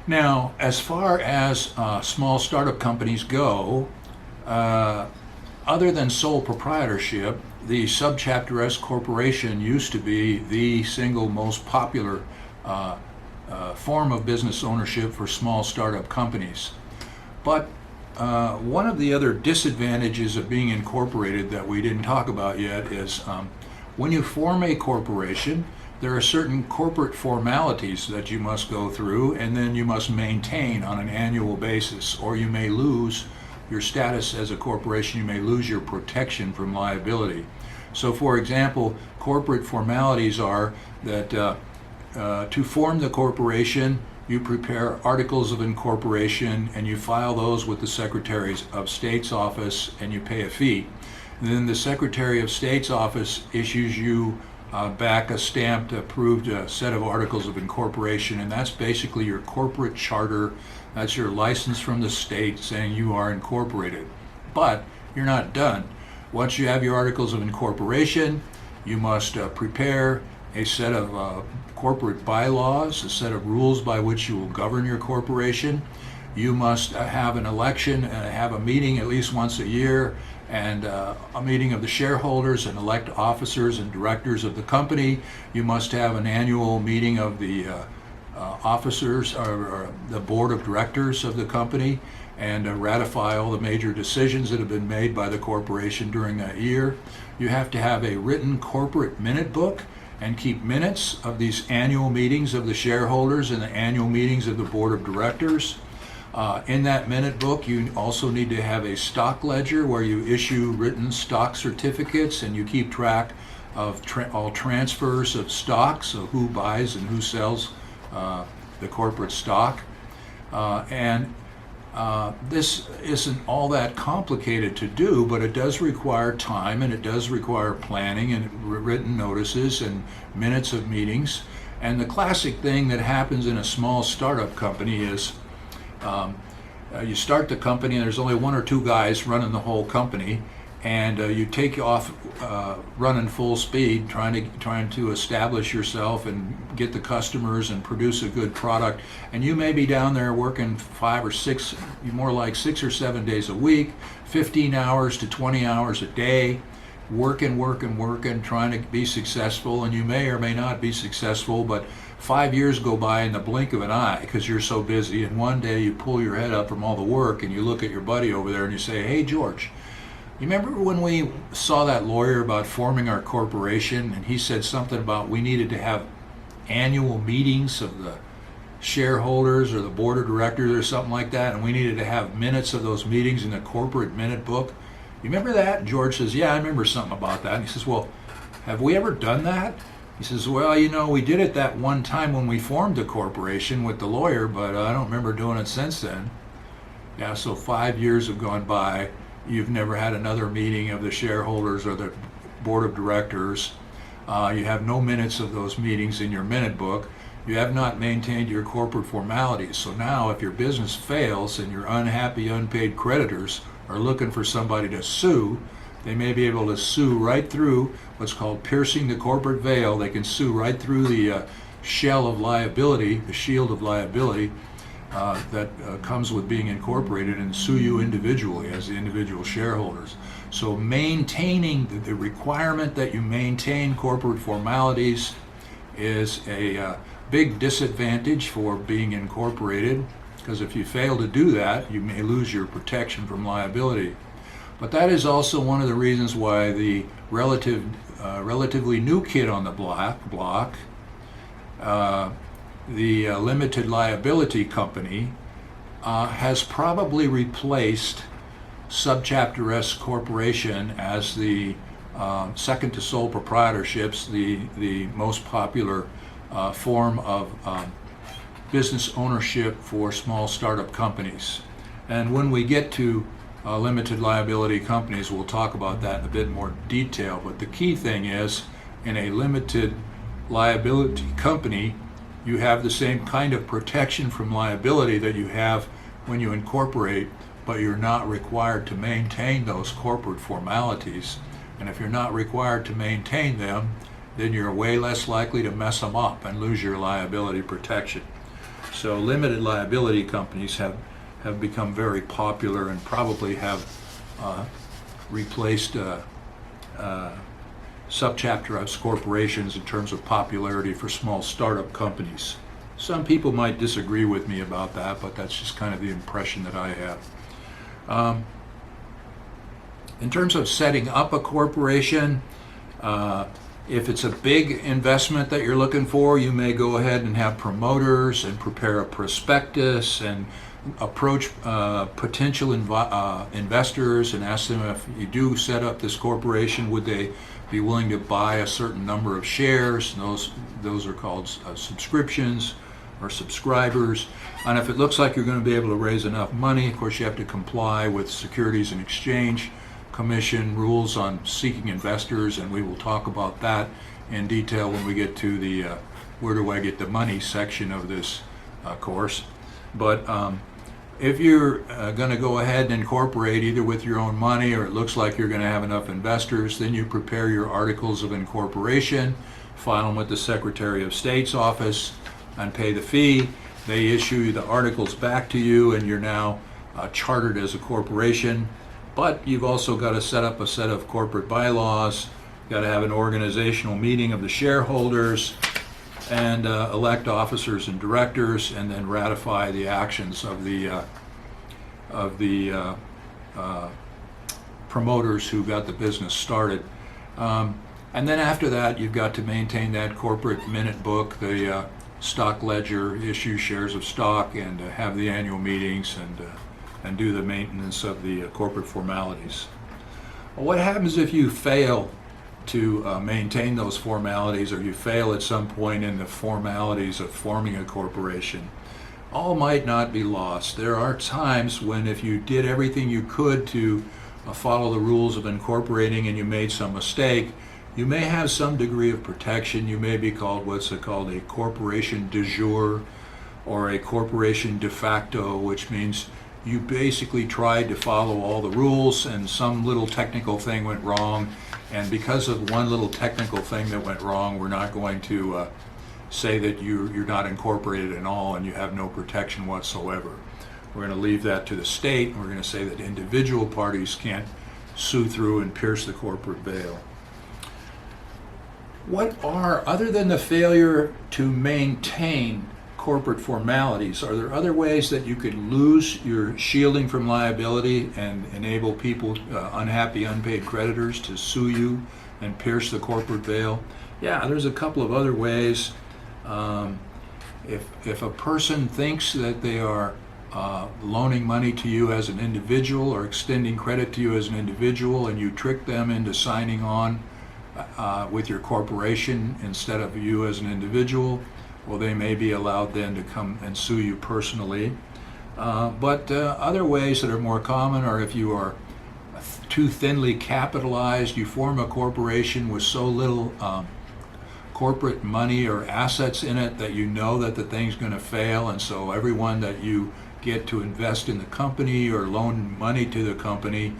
Now, as far as small startup companies go, uh, other than sole proprietorship, the subchapter S corporation used to be the single most popular uh, form of business ownership for small startup companies. But one of the other disadvantages of being incorporated that we didn't talk about yet is when you form a corporation, there are certain corporate formalities that you must go through and then you must maintain on an annual basis, or you may lose your status as a corporation, you may lose your protection from liability. So, for example, corporate formalities are that to form the corporation, you prepare articles of incorporation and you file those with the Secretary of State's office and you pay a fee. And then the Secretary of State's office issues you back a stamped, approved set of articles of incorporation, and that's basically your corporate charter. That's your license from the state saying you are incorporated. But you're not done. Once you have your articles of incorporation, you must prepare a set of corporate bylaws, a set of rules by which you will govern your corporation. You must have an election and have a meeting at least once a year, and a meeting of the shareholders and elect officers and directors of the company. You must have an annual meeting of the officers or the board of directors of the company and ratify all the major decisions that have been made by the corporation during that year. You have to have a written corporate minute book and keep minutes of these annual meetings of the shareholders and the annual meetings of the board of directors. In that minute book, you also need to have a stock ledger where you issue written stock certificates and you keep track of all transfers of stocks, so who buys and who sells the corporate stock. And this isn't all that complicated to do, but it does require time and it does require planning and written notices and minutes of meetings. And the classic thing that happens in a small startup company is you start the company and there's only one or two guys running the whole company, and you take off running full speed trying to establish yourself and get the customers and produce a good product, and you may be down there working 5 or 6, more like 6 or 7 days a week, 15 hours to 20 hours a day, working, trying to be successful, and you may or may not be successful, but 5 years go by in the blink of an eye because you're so busy, and one day you pull your head up from all the work and you look at your buddy over there and you say, "Hey George, you remember when we saw that lawyer about forming our corporation and he said something about we needed to have annual meetings of the shareholders or the board of directors or something like that, and we needed to have minutes of those meetings in the corporate minute book? You remember that?" And George says, "Yeah, I remember something about that." And he says, "Well, have we ever done that?" He says, "Well, we did it that one time when we formed the corporation with the lawyer, but I don't remember doing it since then." Yeah, so 5 years have gone by. You've never had another meeting of the shareholders or the board of directors. You have no minutes of those meetings in your minute book. You have not maintained your corporate formalities. So now if your business fails and your unhappy unpaid creditors are looking for somebody to sue, they may be able to sue right through what's called piercing the corporate veil. They can sue right through the shell of liability, the shield of liability that comes with being incorporated, and sue you individually as the individual shareholders. So maintaining the requirement that you maintain corporate formalities is a big disadvantage for being incorporated, because if you fail to do that, you may lose your protection from liability. But that is also one of the reasons why the relatively new kid on the block, the limited liability company, has probably replaced subchapter S corporation as the second to sole proprietorships, the most popular form of business ownership for small startup companies. And when we get to limited liability companies, we'll talk about that in a bit more detail. But the key thing is, in a limited liability company, you have the same kind of protection from liability that you have when you incorporate, but you're not required to maintain those corporate formalities. And if you're not required to maintain them, then you're way less likely to mess them up and lose your liability protection. So limited liability companies have become very popular and probably have replaced subchapter S corporations in terms of popularity for small startup companies. Some people might disagree with me about that, but that's just kind of the impression that I have. In terms of setting up a corporation, if it's a big investment that you're looking for, you may go ahead and have promoters and prepare a prospectus and approach potential investors and ask them, if you do set up this corporation, would they be willing to buy a certain number of shares? And those are called subscriptions or subscribers. And if it looks like you're going to be able to raise enough money, of course you have to comply with Securities and Exchange Commission rules on seeking investors, and we will talk about that in detail when we get to the where do I get the money section of this course. But if you're going to go ahead and incorporate either with your own money or it looks like you're going to have enough investors, then you prepare your articles of incorporation, file them with the Secretary of State's office, and pay the fee. They issue the articles back to you, and you're now chartered as a corporation. But you've also got to set up a set of corporate bylaws, got to have an organizational meeting of the shareholders, and elect officers and directors, and then ratify the actions of the promoters who got the business started. And then after that, you've got to maintain that corporate minute book, the stock ledger, issue shares of stock, and have the annual meetings and do the maintenance of the corporate formalities. Well, what happens if you fail to maintain those formalities, or you fail at some point in the formalities of forming a corporation? All might not be lost. There are times when if you did everything you could to follow the rules of incorporating and you made some mistake, you may have some degree of protection. You may be called what's called a corporation de jure or a corporation de facto, which means you basically tried to follow all the rules and some little technical thing went wrong, and because of one little technical thing that went wrong, we're not going to say that you're not incorporated at all and you have no protection whatsoever. We're going to leave that to the state, and we're going to say that individual parties can't sue through and pierce the corporate veil. What are, other than the failure to maintain corporate formalities, are there other ways that you could lose your shielding from liability and enable people, unhappy unpaid creditors, to sue you and pierce the corporate veil? Yeah, there's a couple of other ways. If a person thinks that they are loaning money to you as an individual or extending credit to you as an individual, and you trick them into signing on with your corporation instead of you as an individual, well, they may be allowed then to come and sue you personally. But other ways that are more common are if you are too thinly capitalized, you form a corporation with so little corporate money or assets in it that you know that the thing's going to fail, and so everyone that you get to invest in the company or loan money to the company,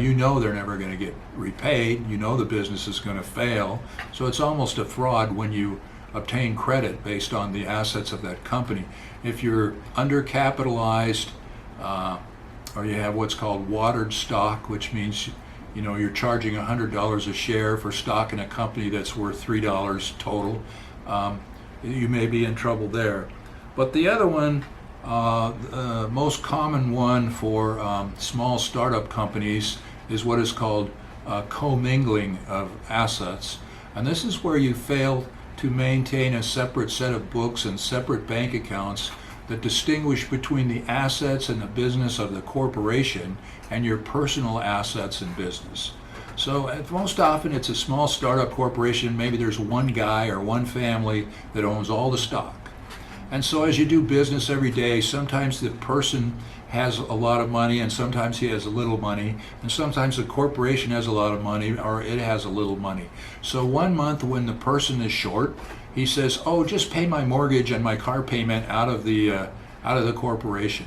you know they're never going to get repaid, you know the business is going to fail, so it's almost a fraud when you obtain credit based on the assets of that company. If you're undercapitalized, or you have what's called watered stock, which means you're charging $100 a share for stock in a company that's worth $3 total, you may be in trouble there. But the other one, the most common one for small startup companies, is what is called commingling of assets. And this is where you fail to maintain a separate set of books and separate bank accounts that distinguish between the assets and the business of the corporation and your personal assets and business. So most often it's a small startup corporation, maybe there's one guy or one family that owns all the stock. And so as you do business every day, sometimes the person has a lot of money and sometimes he has a little money, and sometimes the corporation has a lot of money or it has a little money. So one month when the person is short, he says, oh, just pay my mortgage and my car payment out of the corporation.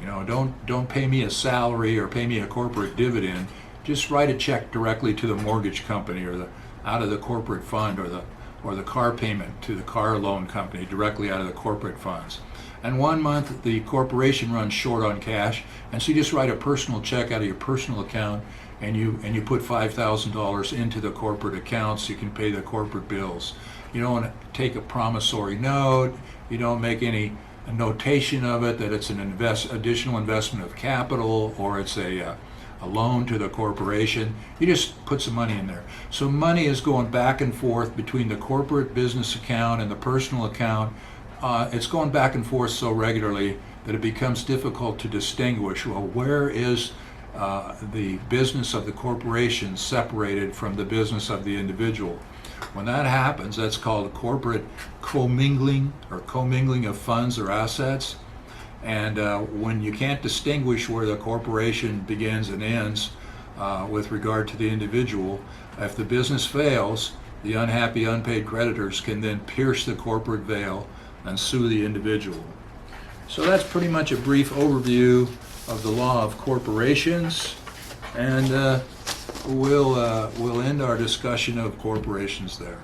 Don't pay me a salary or pay me a corporate dividend. Just write a check directly to the mortgage company or out of the corporate fund, or the car payment to the car loan company directly out of the corporate funds. and 1 month the corporation runs short on cash, and so you just write a personal check out of your personal account, and you put $5,000 into the corporate account so you can pay the corporate bills. You don't take a promissory note. You don't make any notation of it that it's an additional investment of capital, or it's a loan to the corporation. You just put some money in there. So money is going back and forth between the corporate business account and the personal account. It's going back and forth so regularly that it becomes difficult to distinguish, well, where is the business of the corporation separated from the business of the individual? When that happens, that's called a corporate commingling, or commingling of funds or assets. And when you can't distinguish where the corporation begins and ends with regard to the individual, if the business fails, the unhappy unpaid creditors can then pierce the corporate veil and sue the individual. So that's pretty much a brief overview of the law of corporations, and we'll end our discussion of corporations there.